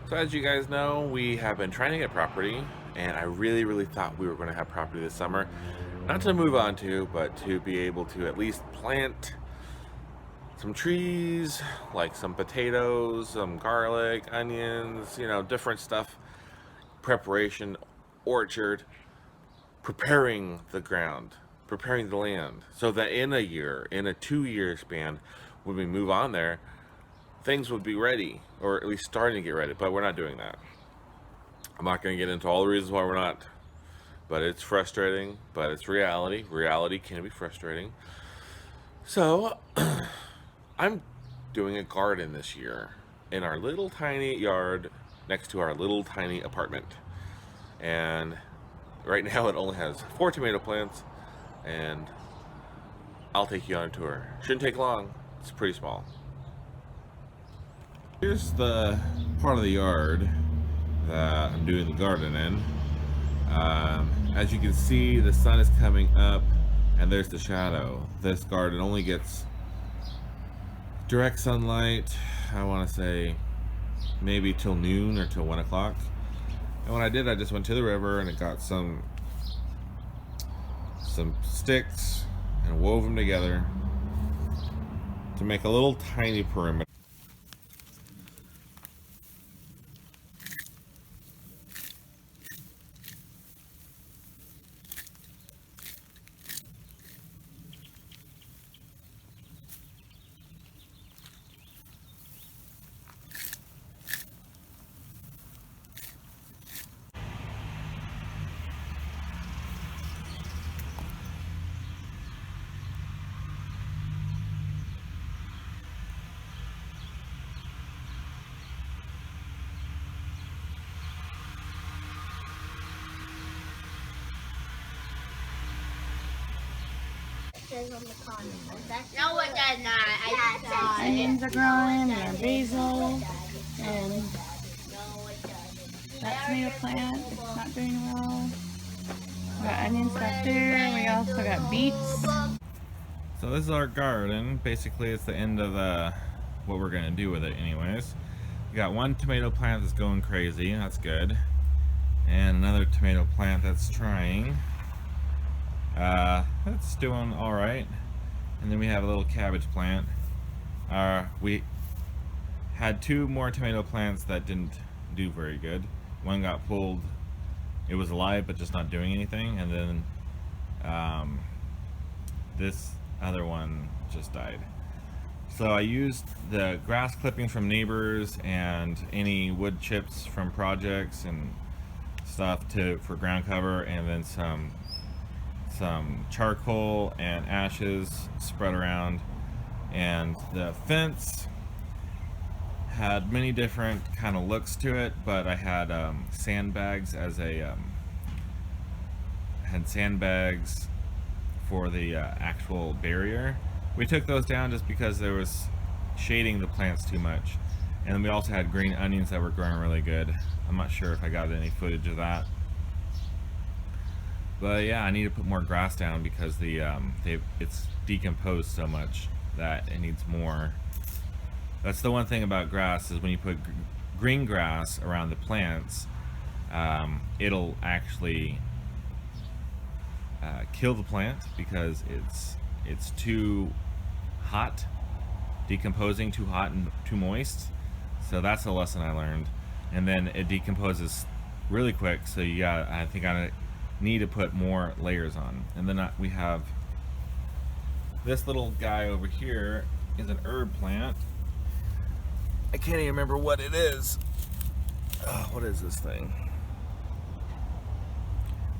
So as you guys know, we have been trying to get property, and I really thought we were going to have property this summer. Not to move on to, but to be able to at least plant some trees, like some potatoes, some garlic, onions, different stuff. Preparation, orchard, preparing the ground, preparing the land, so that in a year, in a 2-year span, when we move on there, things would be ready, or at least starting to get ready. But we're not doing that. I'm not going to get into all the reasons why we're not, but it's frustrating, but it's reality. Reality can be frustrating. So I'm doing a garden this year in our little tiny yard next to our little tiny apartment. And right now it only has 4 tomato plants, and I'll take you on a tour. Shouldn't take long. It's pretty small. Here's the part of the yard that I'm doing the garden in. As you can see, the sun is coming up and there's the shadow. This garden only gets direct sunlight, I want to say maybe till noon or till 1 o'clock. And what I did, I just went to the river and it got some sticks and wove them together to make a little tiny perimeter. No, it does not. Onions are growing, and basil, and that tomato plant is not doing well. We got onions back there. We also got beets. So this is our garden. Basically, it's the end of what we're gonna do with it anyways. We got 1 tomato plant that's going crazy, that's good. And another tomato plant that's trying. That's doing alright. And then we have a little cabbage plant. We had 2 more tomato plants that didn't do very good. One got pulled. It was alive but just not doing anything. And then this other one just died. So I used the grass clippings from neighbors and any wood chips from projects and stuff for ground cover, and then some charcoal and ashes spread around. And the fence had many different kind of looks to it, but I had sandbags for the actual barrier. We took those down just because there was shading the plants too much. And then we also had green onions that were growing really good. I'm not sure if I got any footage of that. But yeah, I need to put more grass down because it's decomposed so much that it needs more. That's the one thing about grass, is when you put green grass around the plants, it'll actually kill the plant because it's too hot, decomposing too hot and too moist. So that's a lesson I learned. And then it decomposes really quick, so I think I need to put more layers on. And then we have this little guy over here is an herb plant. I can't even remember what it is. What is this thing?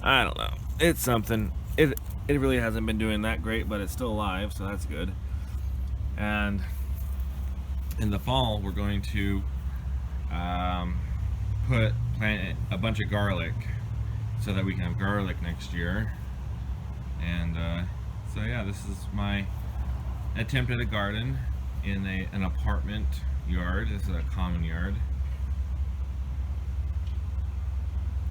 I don't know. It's something. It really hasn't been doing that great, but it's still alive, so that's good. And in the fall, we're going to plant a bunch of garlic so that we can have garlic next year. And so yeah, this is my attempt at a garden in an apartment yard. This is a common yard.